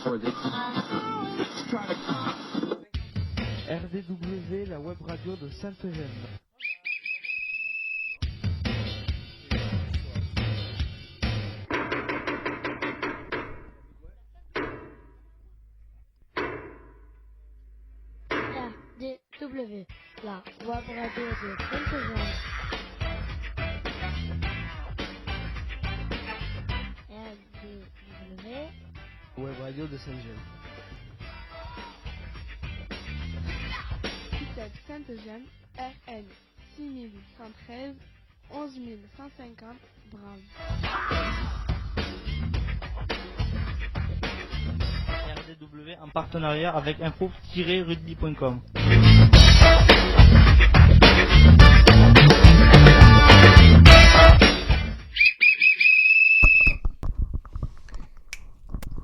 RDW, la web radio de Sainte-Eugène. RDW, la web radio de Sainte-Eugène. RDW, web radio de Sainte-Eugène. ITEP Sainte-Eugène, RN 6113 11150 Bram. RDW en partenariat avec info-rugby.com.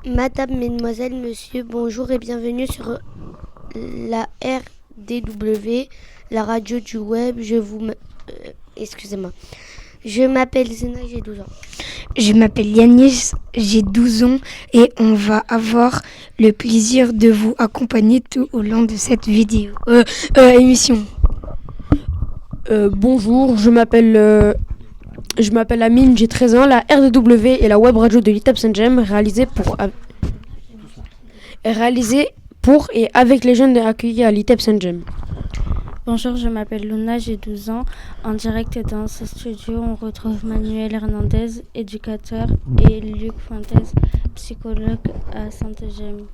Madame, mesdemoiselles, monsieur, bonjour et bienvenue sur la RDW, la radio du web. Excusez-moi. Je m'appelle Zena, j'ai 12 ans. Je m'appelle Yanis, j'ai 12 ans et on va avoir le plaisir de vous accompagner tout au long de cette émission. Bonjour, je m'appelle Amine, j'ai 13 ans. La RDW est la web radio de l'ITEP Sainte-Eugène réalisée pour et avec les jeunes accueillis à l'ITEP Sainte-Eugène. Bonjour, je m'appelle Luna, j'ai 12 ans. En direct dans ce studio, on retrouve Manuel Hernandez, éducateur, et Luc Fuentes, psychologue à Sainte-Eugène.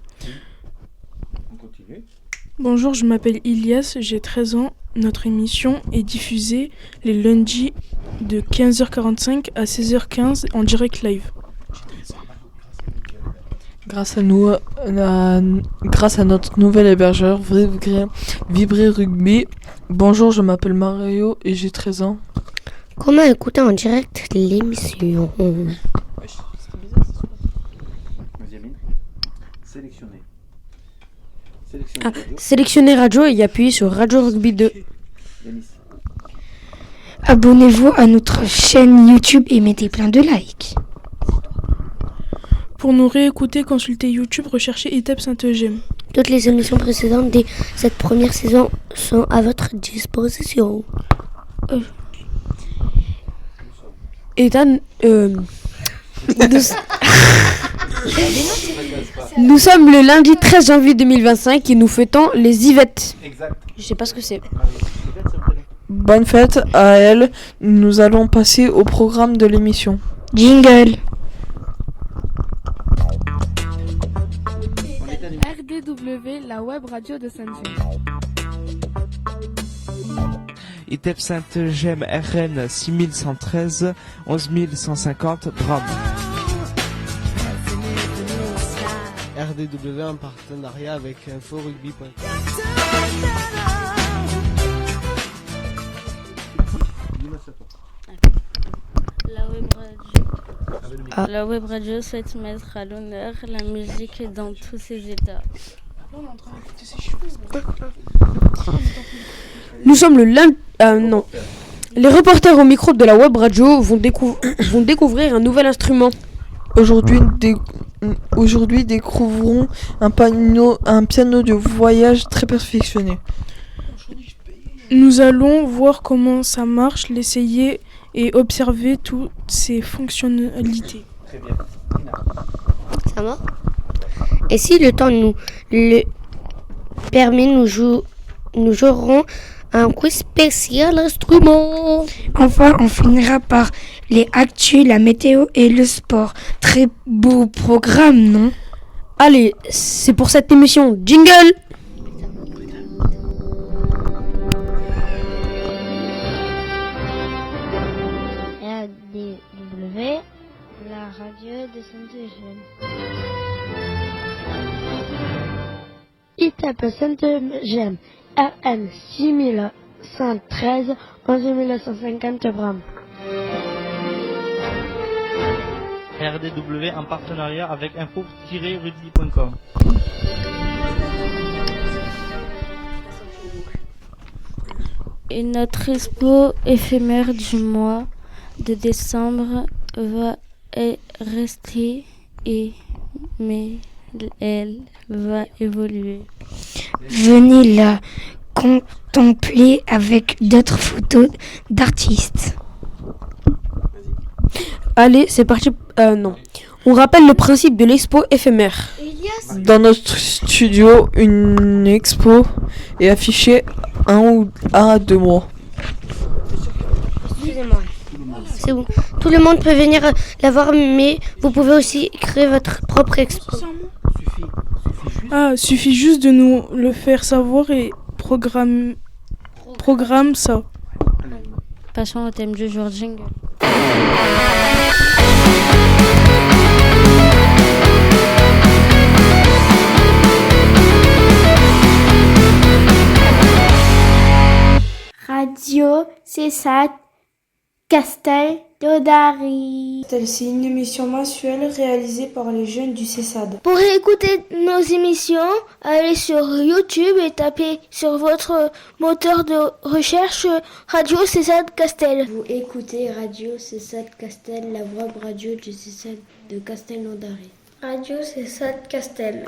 On continue. Bonjour, je m'appelle Ilias, j'ai 13 ans. Notre émission est diffusée les lundis de 15h45 à 16h15 en direct live. Grâce à notre nouvel hébergeur, Vibrer Rugby. Bonjour, je m'appelle Mario et j'ai 13 ans. Comment écouter en direct l'émission? Sélectionner. Sélectionnez radio et y appuyer sur Radio Rugby 2. Abonnez-vous à notre chaîne YouTube et mettez plein de likes. Pour nous réécouter, consultez YouTube, recherchez ITEP Sainte-Eugène. Toutes les émissions précédentes de cette première saison sont à votre disposition. Ethan, nous sommes le lundi 13 janvier 2025 et nous fêtons les Yvettes. Exact. Je sais pas ce que c'est. Bonne fête à elle. Nous allons passer au programme de l'émission. Jingle. RDW, la web radio de Sainte-Eugène. ITEP Sainte-Eugène, RN 6113 11150 Bram. RDW en partenariat avec info-rugby.com. La web radio souhaite mettre à l'honneur la musique dans tous ses états. Nous sommes le lundi... non. Les reporters au micro de la web radio vont découvrir un nouvel instrument. Aujourd'hui, découvrons un piano de voyage très perfectionné. Nous allons voir comment ça marche, l'essayer et observer toutes ses fonctionnalités. Très bien. Ça va? Et si le temps nous le permet, nous jouerons un quiz spécial instrument. Enfin, on finira par les actus, la météo et le sport. Très beau programme, non? Allez, c'est pour cette émission. Jingle! RDW, la radio de Sainte-Eugène. ITEP Sainte-Eugène, RN 6113 11150 Bram. RDW en partenariat avec info-rugby.com. Et notre expo éphémère du mois de décembre va rester mais elle va évoluer. Venez la contempler avec d'autres photos d'artistes. Allez, c'est parti. Non. On rappelle le principe de l'expo éphémère. Dans notre studio, une expo est affichée 1 à 2 mois. Excusez-moi. C'est bon. Tout le monde peut venir la voir, mais vous pouvez aussi créer votre propre expo. Suffit juste de nous le faire savoir et programme ça. Passons au thème du jour, jingle. Radio CESAD Castel d'Odari. C'est une émission mensuelle réalisée par les jeunes du CESAD. Pour écouter nos émissions, allez sur YouTube et tapez sur votre moteur de recherche Radio CESAD Castel. Vous écoutez Radio CESAD Castel, la web radio du CESAD de Castelnaudary. Radio CESAD Castel.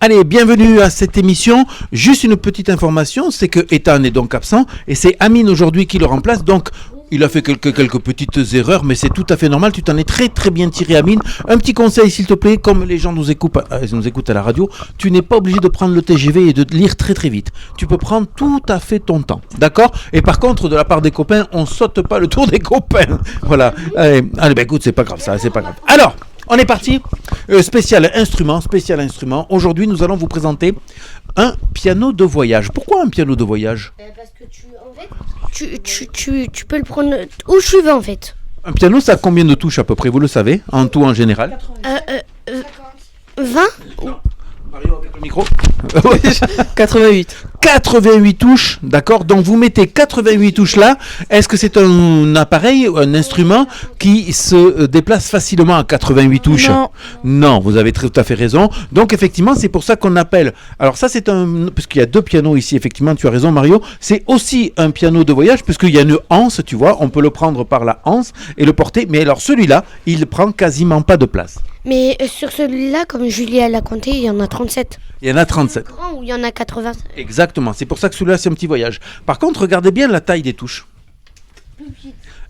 Allez, bienvenue à cette émission. Juste une petite information, c'est que Ethan est donc absent et c'est Amine aujourd'hui qui le remplace. Donc, il a fait quelques petites erreurs, mais c'est tout à fait normal. Tu t'en es très très bien tiré, Amine. Un petit conseil, s'il te plaît, comme les gens nous écoutent à la radio, tu n'es pas obligé de prendre le TGV et de lire très très vite. Tu peux prendre tout à fait ton temps, d'accord? Et par contre, de la part des copains, on saute pas le tour des copains. Voilà. Allez, bah écoute, c'est pas grave ça, c'est pas grave. Alors, on est parti. Spécial instrument. Aujourd'hui, nous allons vous présenter un piano de voyage. Pourquoi un piano de voyage? Parce que tu peux le prendre où tu veux en fait. Un piano, ça a combien de touches à peu près? Vous le savez, en tout en général? 20 Mario, avec le micro. 88. 88 touches, d'accord? Donc vous mettez 88 touches là. Est-ce que c'est un appareil, un instrument qui se déplace facilement à 88 touches? Non, vous avez tout à fait raison. Donc effectivement, c'est pour ça qu'on appelle. Alors ça, c'est parce qu'il y a deux pianos ici, effectivement, tu as raison Mario. C'est aussi un piano de voyage, puisqu'il y a une anse, tu vois. On peut le prendre par la anse et le porter. Mais alors celui-là, il prend quasiment pas de place. Mais sur celui-là, comme Julie l'a compté, il y en a 37. Il y en a 37. Grand ou il y en a 80. Exactement, c'est pour ça que celui-là c'est un petit voyage. Par contre, regardez bien la taille des touches.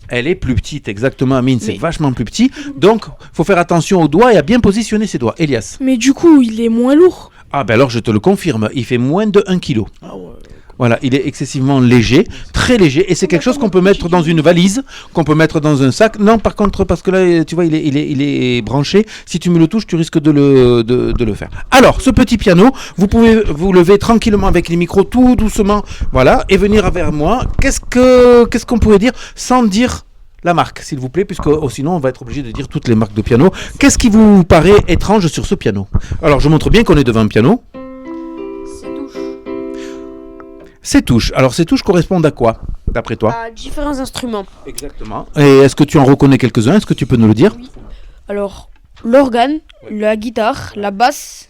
Elle est plus petite, exactement, Amine, c'est vachement plus petit. Donc, faut faire attention aux doigts et à bien positionner ses doigts. Elias. Mais du coup, il est moins lourd. Ah ben alors je te le confirme, il fait moins de 1 kg. Ah ouais. Voilà, il est excessivement léger, très léger, et c'est quelque chose qu'on peut mettre dans une valise, qu'on peut mettre dans un sac. Non, par contre, parce que là, tu vois, il est branché. Si tu me le touches, tu risques de le faire. Alors, ce petit piano, vous pouvez vous lever tranquillement avec les micros, tout doucement, voilà, et venir vers moi. Qu'est-ce qu'on pourrait dire sans dire la marque, s'il vous plaît, puisque sinon on va être obligé de dire toutes les marques de piano. Qu'est-ce qui vous paraît étrange sur ce piano? Alors, je montre bien qu'on est devant un piano. Ces touches. Alors, ces touches correspondent à quoi, d'après toi? À différents instruments. Exactement. Et est-ce que tu en reconnais quelques-uns? Est-ce que tu peux nous le dire? Oui. Alors, l'organe, la guitare, la basse,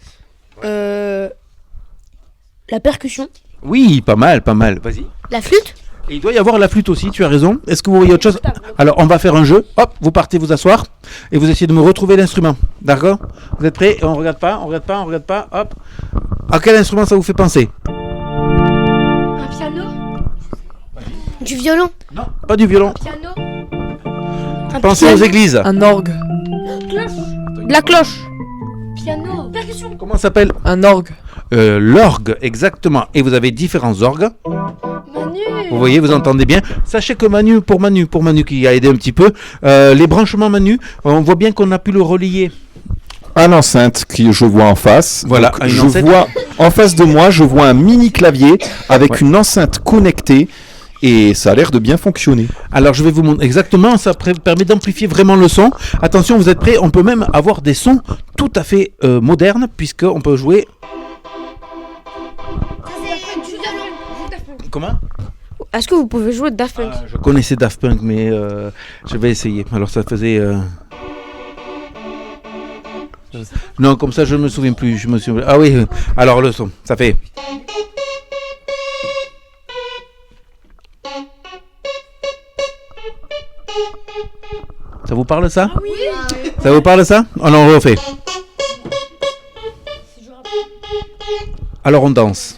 la percussion. Oui, pas mal. Vas-y. La flûte? Et il doit y avoir la flûte aussi, tu as raison. Est-ce que vous voyez autre chose? Alors, on va faire un jeu. Hop, vous partez vous asseoir et vous essayez de me retrouver l'instrument. D'accord? Vous êtes prêts? On regarde pas. Hop. À quel instrument ça vous fait penser? Du violon? Non, pas du violon. Piano. Pensez aux églises. Un orgue. La cloche. Piano. Percussion. Comment ça s'appelle? Un orgue. L'orgue, exactement. Et vous avez différents orgues. Manu. Vous voyez, vous entendez bien. Sachez que Manu qui a aidé un petit peu, les branchements Manu, on voit bien qu'on a pu le relier à l'enceinte que je vois en face. Voilà, donc, vois en face de moi, je vois un mini clavier avec une enceinte connectée. Et ça a l'air de bien fonctionner. Alors je vais vous montrer exactement, ça permet d'amplifier vraiment le son. Attention, vous êtes prêts? On peut même avoir des sons tout à fait modernes, puisqu'on peut jouer... Comment? Est-ce que vous pouvez jouer Daft Punk? Je connaissais Daft Punk, mais je vais essayer. Alors ça faisait... Non, comme ça je ne me souviens plus. Ah oui, alors le son, ça fait... Ça vous parle ça? Oui. Ça vous parle ça? Alors on refait. Alors on danse.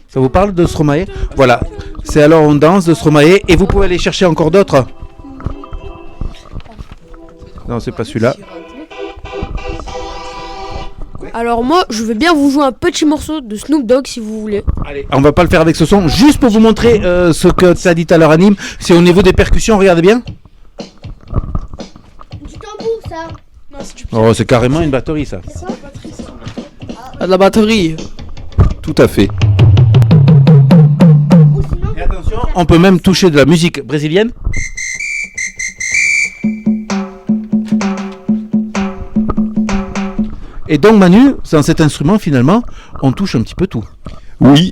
Ça vous parle de Stromae? Voilà. C'est alors on danse de Stromae et vous pouvez aller chercher encore d'autres. Non, c'est pas celui-là. Alors moi, je vais bien vous jouer un petit morceau de Snoop Dogg si vous voulez. Allez, on va pas le faire avec ce son, juste pour vous montrer ce que ça dit à l'heure anime. C'est au niveau des percussions, regardez bien. Du tambour, ça. Non, c'est du Oh, c'est carrément une batterie ça. Ah, de la batterie. Tout à fait. Et attention, on peut même toucher de la musique brésilienne. Et donc Manu, dans cet instrument finalement, on touche un petit peu tout. Oui,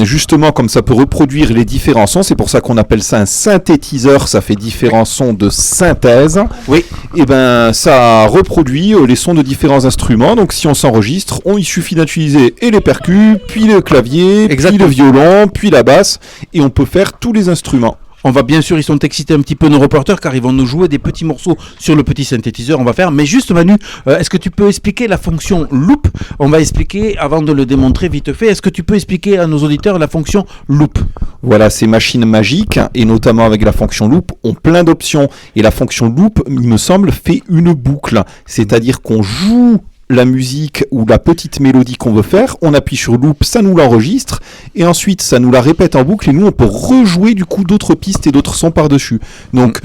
justement, comme ça peut reproduire les différents sons, c'est pour ça qu'on appelle ça un synthétiseur, ça fait différents sons de synthèse. Oui. Et ben, ça reproduit les sons de différents instruments, donc si on s'enregistre, il suffit d'utiliser et les percus, puis le clavier, puis le violon, puis la basse, et on peut faire tous les instruments. On va bien sûr, ils sont excités un petit peu nos reporters car ils vont nous jouer des petits morceaux sur le petit synthétiseur. On va faire, mais juste Manu, est-ce que tu peux expliquer la fonction loop? On va expliquer avant de le démontrer vite fait. Est-ce que tu peux expliquer à nos auditeurs la fonction loop? Voilà, ces machines magiques et notamment avec la fonction loop ont plein d'options et la fonction loop, il me semble, fait une boucle, c'est-à-dire qu'on joue la musique ou la petite mélodie qu'on veut faire, on appuie sur loop, ça nous l'enregistre et ensuite ça nous la répète en boucle et nous on peut rejouer du coup d'autres pistes et d'autres sons par-dessus. Donc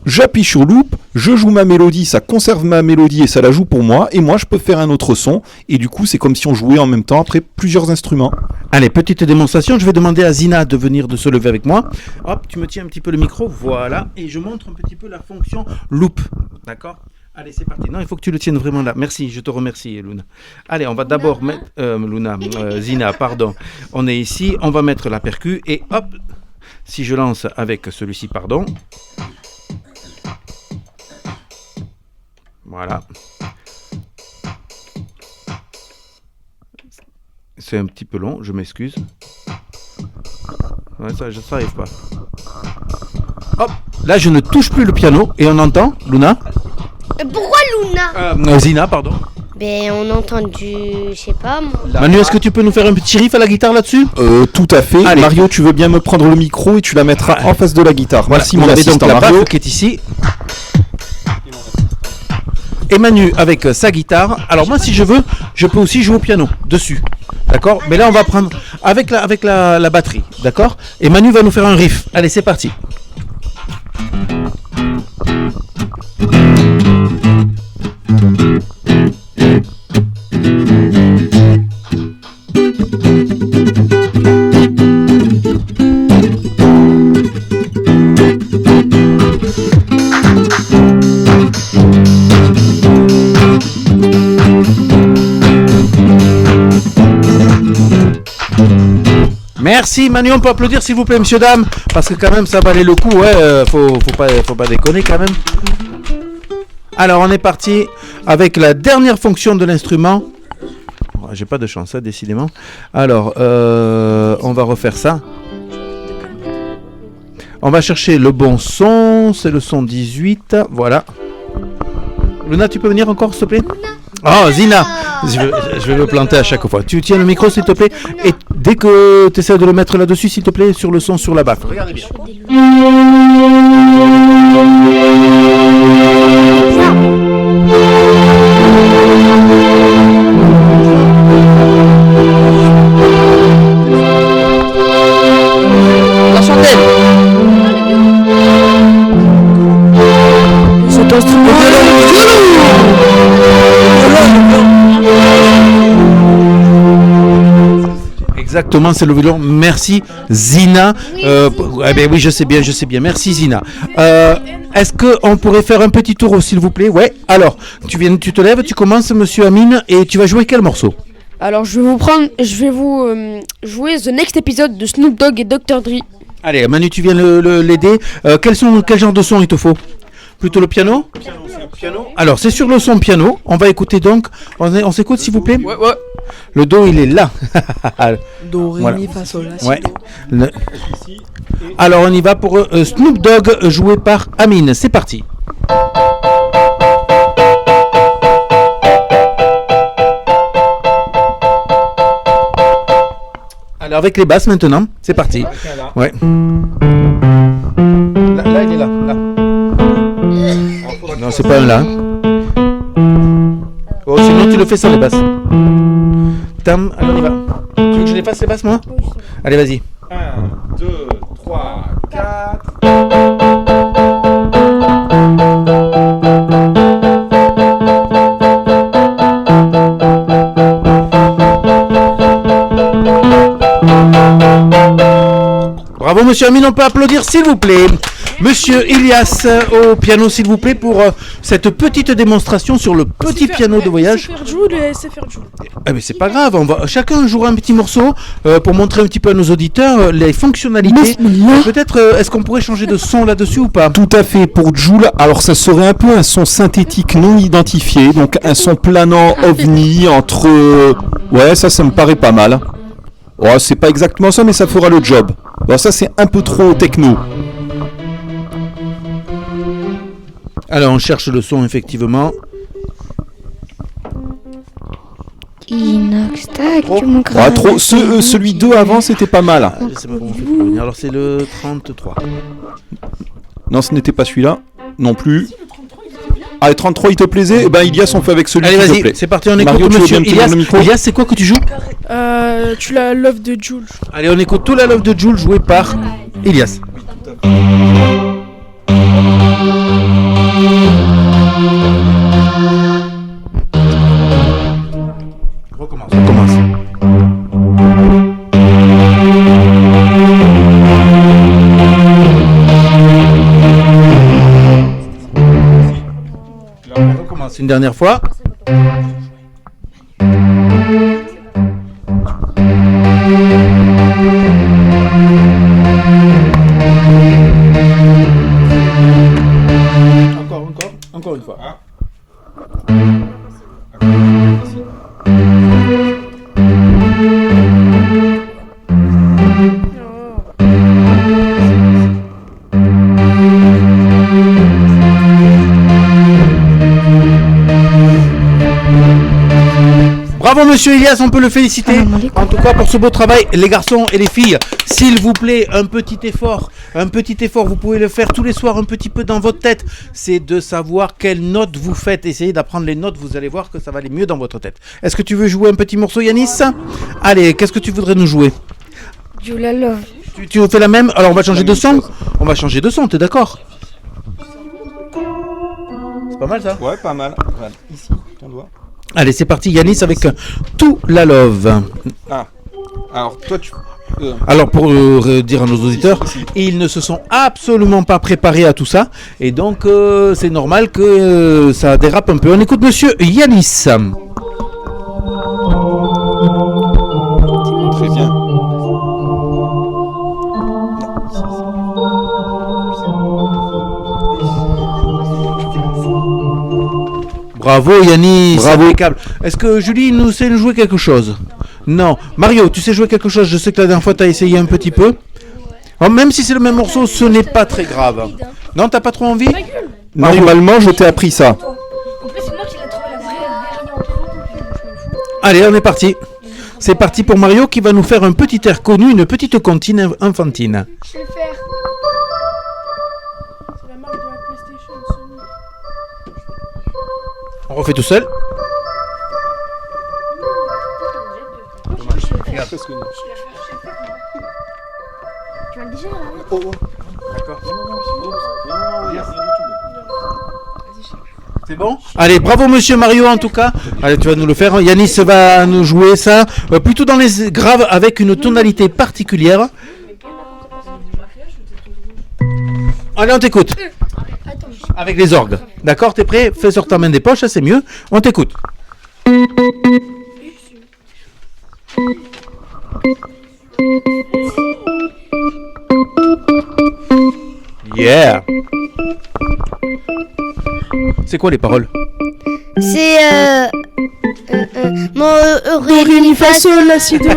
j'appuie sur loop, je joue ma mélodie, ça conserve ma mélodie et ça la joue pour moi et moi je peux faire un autre son et du coup c'est comme si on jouait en même temps après plusieurs instruments. Allez, petite démonstration, je vais demander à Zina de venir de se lever avec moi. Hop, tu me tiens un petit peu le micro, voilà, et je montre un petit peu la fonction loop, d'accord? Allez, c'est parti. Non, il faut que tu le tiennes vraiment là. Merci, je te remercie, Luna. Allez, on va d'abord mettre... Zina, pardon. On est ici, on va mettre la percu et hop, si je lance avec celui-ci, pardon. Voilà. C'est un petit peu long, je m'excuse. Ouais, ça n'arrive pas. Hop, là je ne touche plus le piano et on entend, Luna? Pourquoi Luna? Zina, pardon. Ben on entend du... je sais pas moi. Manu, est-ce que tu peux nous faire un petit riff à la guitare là-dessus? Tout à fait. Allez. Mario, tu veux bien me prendre le micro et tu la mettras en face de la guitare. Voilà, merci mon mon assistant donc la Mario. baffe qui est ici. Et Manu avec sa guitare. Alors moi si je veux, je peux aussi jouer au piano dessus. D'accord? Mais là on va prendre avec la batterie. D'accord? Et Manu va nous faire un riff. Allez, c'est parti. Merci Manu, on peut applaudir s'il vous plaît, monsieur, dame, parce que quand même ça valait le coup, ouais, faut pas déconner quand même. Alors on est parti avec la dernière fonction de l'instrument. Oh, j'ai pas de chance, hein, décidément. Alors, on va refaire ça. On va chercher le bon son, c'est le son 18, voilà. Luna, tu peux venir encore s'il te plaît? Oh, Zina, je vais me planter à chaque fois. Tu tiens le micro s'il te plaît. Et dès que tu essaies de le mettre là-dessus, s'il te plaît, sur le son, sur la baffe. Regardez bien. La chandelle. Cet instrument Exactement, c'est le violon. Merci Zina. Oui, je sais bien. Merci Zina. Est-ce qu'on pourrait faire un petit tour, s'il vous plaît? Ouais. Alors, tu te lèves, tu commences, monsieur Amine, et tu vas jouer quel morceau? Alors je vais vous jouer The Next Episode de Snoop Dogg et Dr. Dre. Allez, Manu, tu viens l'aider. Quel genre de son il te faut? Plutôt le piano? Alors, c'est sur le son piano. On va écouter donc. On s'écoute, s'il vous plaît? Ouais. Le do, il est là. Do, ré, mi, fa, sol, la, si, ouais. do. Alors, on y va pour Snoop Dogg, joué par Amine. C'est parti. Alors avec les basses maintenant, c'est parti. Ouais. Là, il est là. Non, c'est pas un là. Oh, sinon tu le fais sans les basses. Tam, allez, on y va. Tu veux que je les fasse les basses, moi? Allez, vas-y. 1, 2, 3, 4. Bravo, monsieur Amine, on peut applaudir, s'il vous plaît. Monsieur Ilias au piano, s'il vous plaît, pour cette petite démonstration sur le petit piano de voyage. SFR Joule et SFR Joule. Ah mais c'est pas grave, chacun jouera un petit morceau pour montrer un petit peu à nos auditeurs les fonctionnalités. Peut-être, est-ce qu'on pourrait changer de son là-dessus ou pas? Tout à fait, pour Joule, alors ça serait un peu un son synthétique non identifié, donc un son planant ovni entre... ouais, ça me paraît pas mal. Oh, c'est pas exactement ça, mais ça fera le job. Alors ça, c'est un peu trop techno. Alors on cherche le son effectivement. Inox, tac, Oh, celui 2 avant, c'était pas mal. C'est bon, on fait parvenir. Alors c'est le 33. Non, ce n'était pas celui-là, non plus. Ah, le 33, il te plaisait? Eh ben, Ilias, on fait avec celui Allez, qui te vas-y, plaît. c'est parti, on Mario, écoute tu veux monsieur bien me tenir Ilias. le micro? Ilias, c'est quoi que tu joues? Tu l'as Love de Joule. Allez, on écoute tout la Love de Joule joué par Ilias. Recommence. On recommence une dernière fois. Encore une fois. Bravo monsieur Ilias, on peut le féliciter en tout cas pour ce beau travail. Les garçons et les filles, s'il vous plaît, un petit effort, vous pouvez le faire tous les soirs un petit peu dans votre tête, c'est de savoir quelles notes vous faites. Essayez d'apprendre les notes, vous allez voir que ça va aller mieux dans votre tête. Est-ce que tu veux jouer un petit morceau, Yanis? Allez, qu'est-ce que tu voudrais nous jouer? Joule Love. Tu fais la même? Alors on va changer de son. On va changer de son, t'es d'accord? C'est pas mal ça? Ouais, pas mal. Voilà. Ici, ton doigt. Allez, c'est parti, Yanis, avec Tout la Love. Ah, alors toi tu... Alors pour dire à nos auditeurs, ils ne se sont absolument pas préparés à tout ça et donc c'est normal que ça dérape un peu. On écoute monsieur Yanis. Très bien. Bravo Yanis, bravo. Impeccable. Est-ce que Julie nous sait nous jouer quelque chose? Non. Mario, tu sais jouer quelque chose? Je sais que la dernière fois tu as essayé un petit peu. Oh, même si c'est le même morceau, ce n'est pas très grave. Non, t'as pas trop envie? Normalement, je t'ai appris ça. Allez, on est parti. C'est parti pour Mario qui va nous faire un petit air connu, une petite comptine enfantine. Je vais le faire. C'est la marque de la PlayStation Sony. On refait tout seul. Regarde, parce que... Tu vas le déjà là? Oh, oh. D'accord. Non, rien du tout. C'est bon? Allez, bravo monsieur Mario en tout cas. Allez, tu vas nous le faire. Yanis va nous jouer ça plutôt dans les graves avec une tonalité particulière. Allez, on t'écoute. Avec les orgues. D'accord, t'es prêt? Fais sur ta main des poches, ça c'est mieux. On t'écoute. Yeah. C'est quoi les paroles? C'est mon Ré, mi, fa, sol, la, si, do.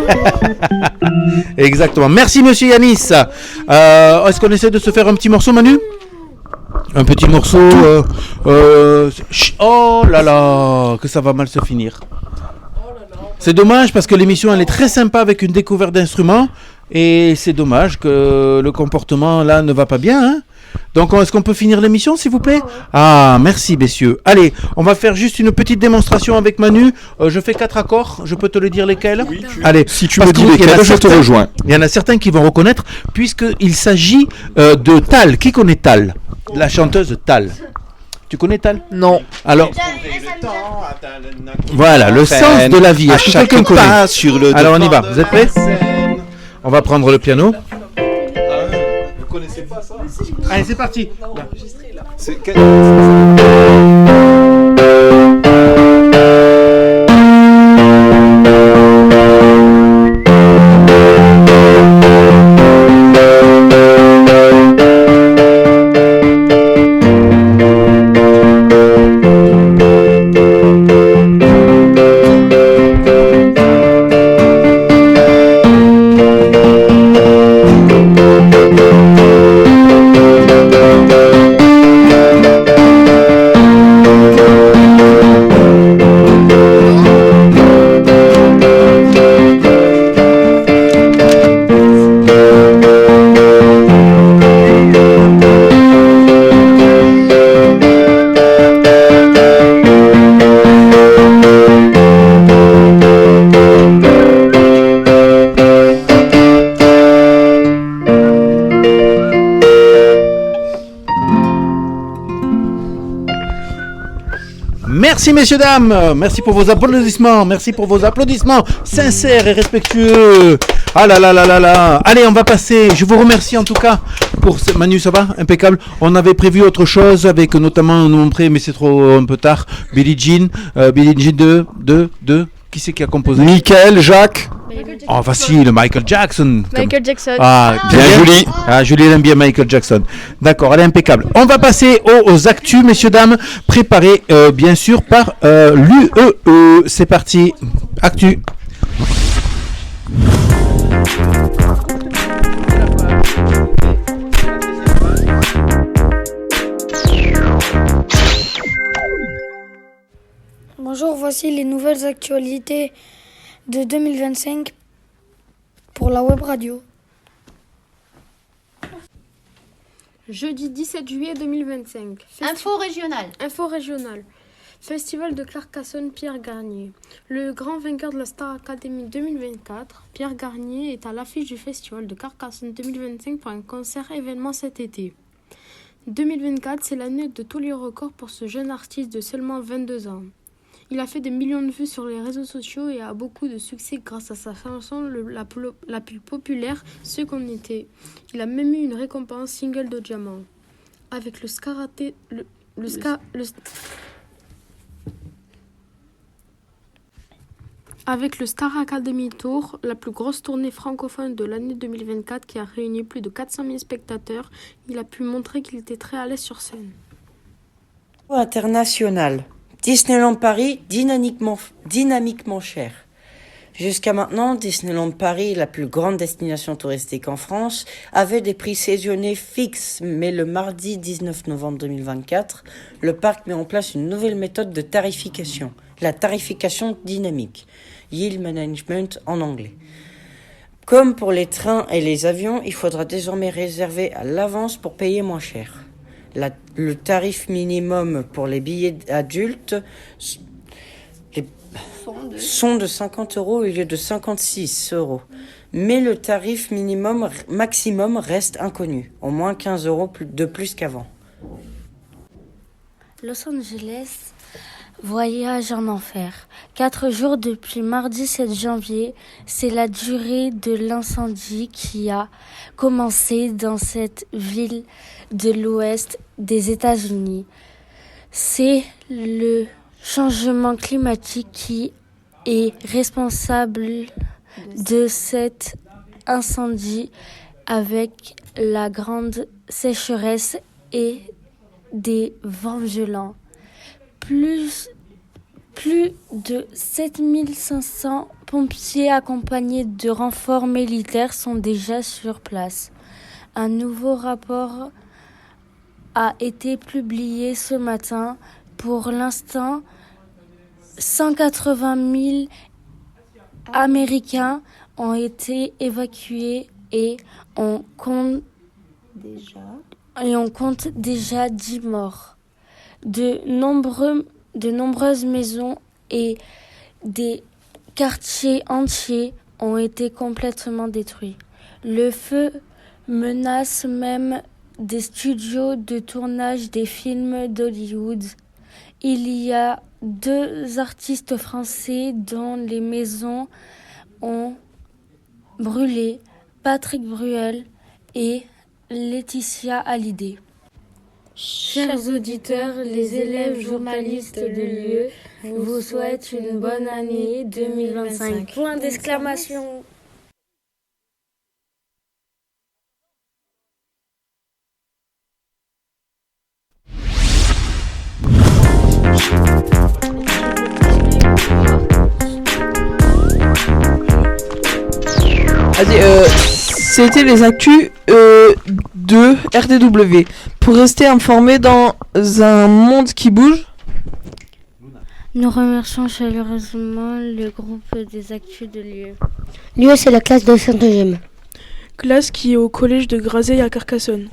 Exactement. Merci monsieur Yanis. Est-ce qu'on essaie de se faire un petit morceau, Manu? Un petit morceau. Oh là là, que ça va mal se finir. C'est dommage parce que l'émission elle est très sympa avec une découverte d'instruments et c'est dommage que le comportement là ne va pas bien. Hein. Donc est-ce qu'on peut finir l'émission s'il vous plaît? Ah merci messieurs. Allez, on va faire juste une petite démonstration avec Manu. Je fais 4 accords, je peux te le dire lesquels? Oui, Allez, si tu parce me dis qu'il y en a lesquels, je te certains- rejoins. Il y en a certains qui vont reconnaître puisqu'il s'agit de Tal. Qui connaît Tal? La chanteuse Tal. Tu connais Tal? Non. Alors, voilà, le sens de la vie. À Est-ce que chaque quelqu'un connaît? pas sur le Alors on y va, devant vous de êtes prêts? la scène. On va prendre le piano. Vous connaissez pas ça? Allez, c'est parti. C'est Merci messieurs dames, merci pour vos applaudissements, merci pour vos applaudissements sincères et respectueux. Ah là là là là là. Allez, on va passer. Je vous remercie en tout cas pour ce... Manu, ça va? Impeccable. On avait prévu autre chose avec notamment nous montrer, mais c'est trop un peu tard. Billie Jean 2. Qui c'est qui a composé? Michael, Jacques. Oh facile, Michael Jackson. Michael Jackson. Ah, Bien, Julie. Ah, Julie elle aime bien Michael Jackson. D'accord, elle est impeccable. On va passer aux actus, messieurs, dames, préparés bien sûr par l'UEE. C'est parti, actu. Bonjour, voici les nouvelles actualités de 2025 pour la web radio. Jeudi 17 juillet 2025. Info régionale. Info régionale. Festival de Carcassonne Pierre Garnier. Le grand vainqueur de la Star Academy 2024, Pierre Garnier, est à l'affiche du Festival de Carcassonne 2025 pour un concert événement cet été. 2024, c'est l'année de tous les records pour ce jeune artiste de seulement 22 ans. Il a fait des millions de vues sur les réseaux sociaux et a beaucoup de succès grâce à sa chanson la plus populaire, Ce qu'on était. Il a même eu une récompense single de diamant. Avec Avec le Star Academy Tour, la plus grosse tournée francophone de l'année 2024 qui a réuni plus de 400 000 spectateurs, il a pu montrer qu'il était très à l'aise sur scène. International. Disneyland Paris, dynamiquement cher. Jusqu'à maintenant, Disneyland Paris, la plus grande destination touristique en France, avait des prix saisonniers fixes. Mais le mardi 19 novembre 2024, le parc met en place une nouvelle méthode de tarification, la tarification dynamique, Yield Management en anglais. Comme pour les trains et les avions, il faudra désormais réserver à l'avance pour payer moins cher. Le tarif minimum pour les billets adultes sont de 50 € au lieu de 56 €. Mais le tarif maximum reste inconnu, au moins 15 € de plus qu'avant. Los Angeles, voyage en enfer. 4 jours depuis mardi 7 janvier, c'est la durée de l'incendie qui a commencé dans cette ville de l'ouest des États-Unis. C'est le changement climatique qui est responsable de cet incendie avec la grande sécheresse et des vents violents. Plus de 7500 pompiers accompagnés de renforts militaires sont déjà sur place. Un nouveau rapport a été publié ce matin. Pour l'instant, 180 000 américains ont été évacués et on compte déjà 10 morts. De nombreuses maisons et des quartiers entiers ont été complètement détruits. Le feu menace même des studios de tournage des films d'Hollywood. Il y a 2 artistes français dont les maisons ont brûlé, Patrick Bruel et Laetitia Hallyday. Chers auditeurs, les élèves journalistes de l'UE vous souhaitent une bonne année 2025. Point d'exclamation. C'était les actus de RDW. Pour rester informé dans un monde qui bouge, nous remercions chaleureusement le groupe des actus de l'UE. L'UE, c'est la classe de Saint-Eugène. Classe qui est au collège de Grazeilles à Carcassonne.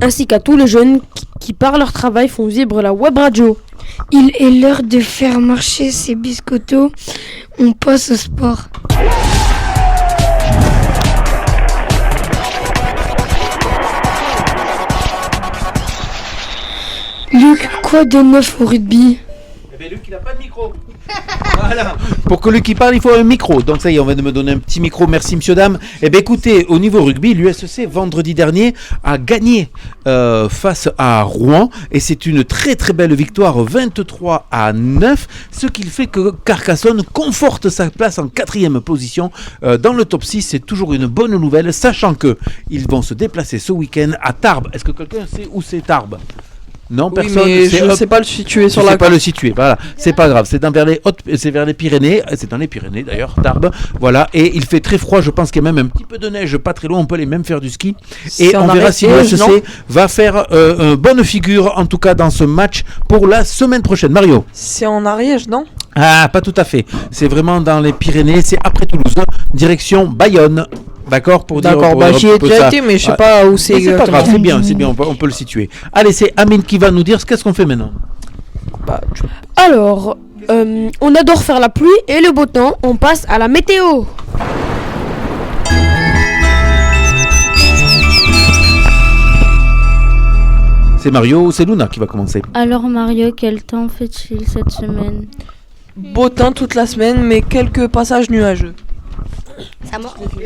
Ainsi qu'à tous les jeunes qui par leur travail font vibrer la web radio. Il est l'heure de faire marcher ces biscottos. On passe au sport. Luc, quoi de neuf au rugby? Eh bien, Luc, il n'a pas de micro. Voilà. Pour que Luc il parle, il faut un micro. Donc ça y est, on va me donner un petit micro. Merci, monsieur, dame. Eh bien, écoutez, au niveau rugby, l'USEC, vendredi dernier, a gagné face à Rouen. Et c'est une très très belle victoire, 23-9. Ce qui fait que Carcassonne conforte sa place en 4e position dans le top 6. C'est toujours une bonne nouvelle, sachant qu'ils vont se déplacer ce week-end à Tarbes. Est-ce que quelqu'un sait où c'est Tarbes? Non, oui, personne. Mais je ne sais pas le situer sur la carte. Pas le situer. Voilà, c'est pas grave. C'est vers les Pyrénées. C'est dans les Pyrénées d'ailleurs, Tarbes. Voilà, et il fait très froid. Je pense qu'il y a même un petit peu de neige, pas très loin. On peut aller même faire du ski. Et on verra si l'USEC va faire une bonne figure, en tout cas dans ce match pour la semaine prochaine. Mario. C'est en Ariège, non? Ah, pas tout à fait. C'est vraiment dans les Pyrénées. C'est après Toulouse, direction Bayonne. D'accord, pour dire. D'accord, bah j'y ai déjà été, mais je sais pas où c'est exactement. C'est pas grave, c'est bien, on peut le situer. Allez, c'est Amine qui va nous dire qu'est-ce qu'on fait maintenant. Alors, on adore faire la pluie et le beau temps, on passe à la météo. C'est Mario ou c'est Luna qui va commencer? Alors Mario, quel temps fait-il cette semaine? Beau temps toute la semaine, mais quelques passages nuageux.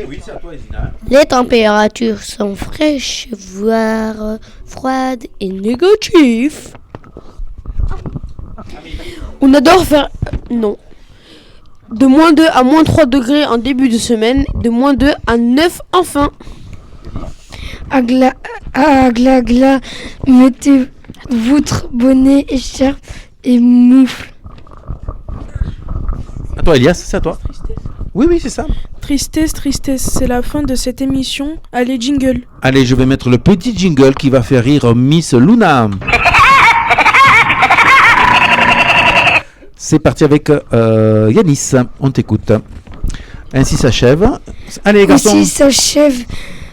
Oui, c'est à toi, Ezina. Les températures sont fraîches, voire froides et négatives. On adore faire... Non. De -2 à -3 degrés en début de semaine, de -2 à 9 en fin. Agla, mettez votre bonnet, écharpe et moufle. À toi, Elias, c'est à toi. Oui, c'est ça. Tristesse, c'est la fin de cette émission. Allez, jingle. Allez, je vais mettre le petit jingle qui va faire rire Miss Luna. C'est parti avec Yanis, on t'écoute. Ainsi s'achève. Allez, les garçons. Ainsi s'achève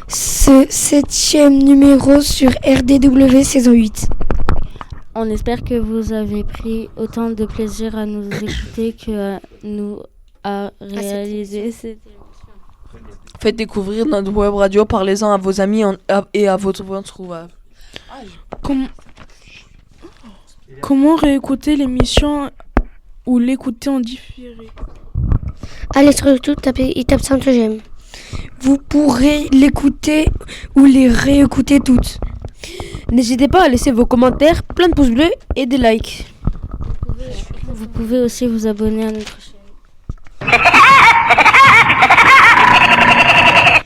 ce 7e numéro sur RDW saison 8. On espère que vous avez pris autant de plaisir à nous écouter que nous à réaliser cette émission. Faites découvrir notre web radio, parlez-en à vos amis et à votre entourage. Comment réécouter l'émission ou l'écouter en différé? Allez sur YouTube, tape Saint-Eugène. Vous pourrez l'écouter ou les réécouter toutes. N'hésitez pas à laisser vos commentaires, plein de pouces bleus et des likes. Vous pouvez aussi vous abonner à notre chaîne.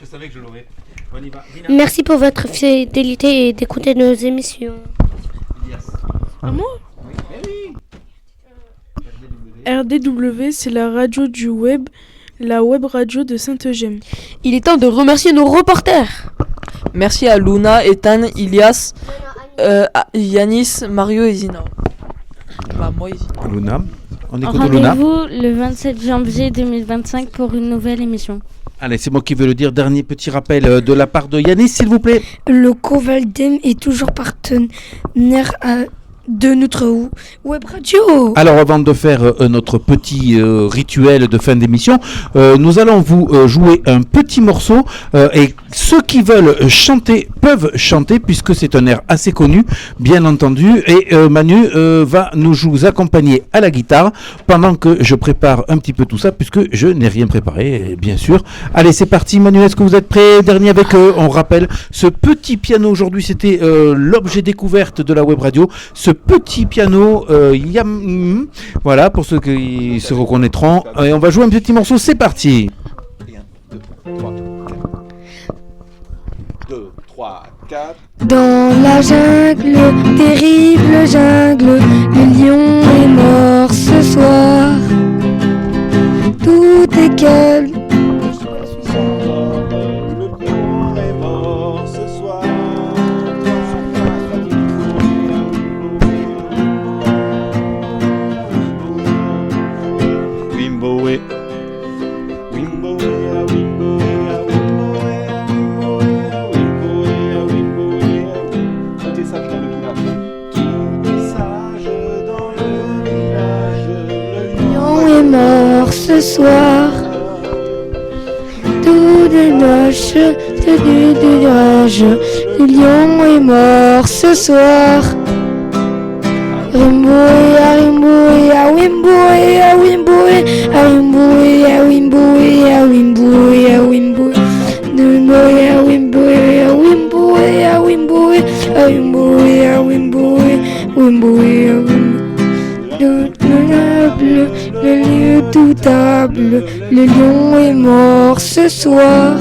Je savais que je l'aurais. On y va. Merci pour votre fidélité et d'écouter nos émissions. À moi? RDW, c'est la radio du web, la web radio de Saint-Eugène. Il est temps de remercier nos reporters. Merci à Luna, Ethan, Ilias, Yanis, Mario et Zina. Bah moi, Zina. Luna. On écoute Luna. Rendez-vous le 27 janvier 2025 pour une nouvelle émission. Allez, c'est moi qui veux le dire. Dernier petit rappel de la part de Yanis, s'il vous plaît. Le Covaldem est toujours partenaire de notre web radio. Alors, avant de faire notre petit rituel de fin d'émission, nous allons vous jouer un petit morceau et ceux qui veulent chanter peuvent chanter puisque c'est un air assez connu, bien entendu. Et Manu va nous accompagner à la guitare pendant que je prépare un petit peu tout ça puisque je n'ai rien préparé, bien sûr. Allez, c'est parti. Manu, est-ce que vous êtes prêts? Dernier avec, on rappelle, ce petit piano aujourd'hui, c'était l'objet découverte de la web radio. Ce petit piano, voilà, pour ceux qui se reconnaîtront. Et on va jouer un petit morceau, c'est parti. 2, 3, 4. Dans la jungle, terrible jungle, le lion est mort ce soir. Tout est calme. Ce soir, tout de noche, du nuage, le lion est mort ce soir. Rimboé, a rimboé, a wimboé, a wimboé, a rimboé, a wimboé, a wimboé, a wimboé, rimboé, a wimboé, a wimboé, a wimboé, a wimboé, a wimboé, wimboé, a wimboé. Le lieu tout table, le lion est mort ce soir.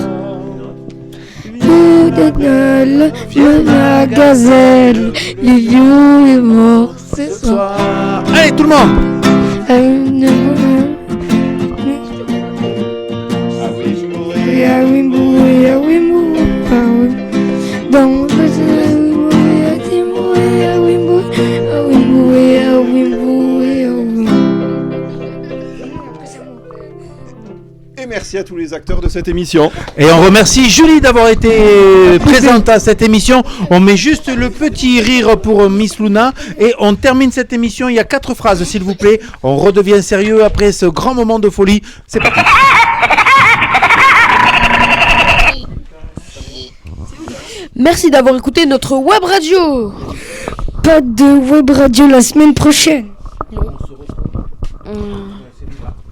Tout de gueule, la gazelle, le lion est mort ce soir. Allez, tout le monde! Dans Et merci à tous les acteurs de cette émission. Et on remercie Julie d'avoir été présente à cette émission. On met juste le petit rire pour Miss Luna et on termine cette émission. Il y a 4 phrases, s'il vous plaît. On redevient sérieux après ce grand moment de folie. C'est parti. Merci d'avoir écouté notre web radio. Pas de web radio la semaine prochaine.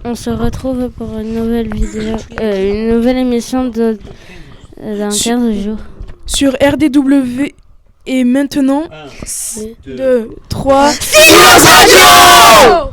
On se retrouve pour une nouvelle vidéo, une nouvelle émission dans 15 jours. Sur RDW et maintenant, 2, 3, Silence Radio!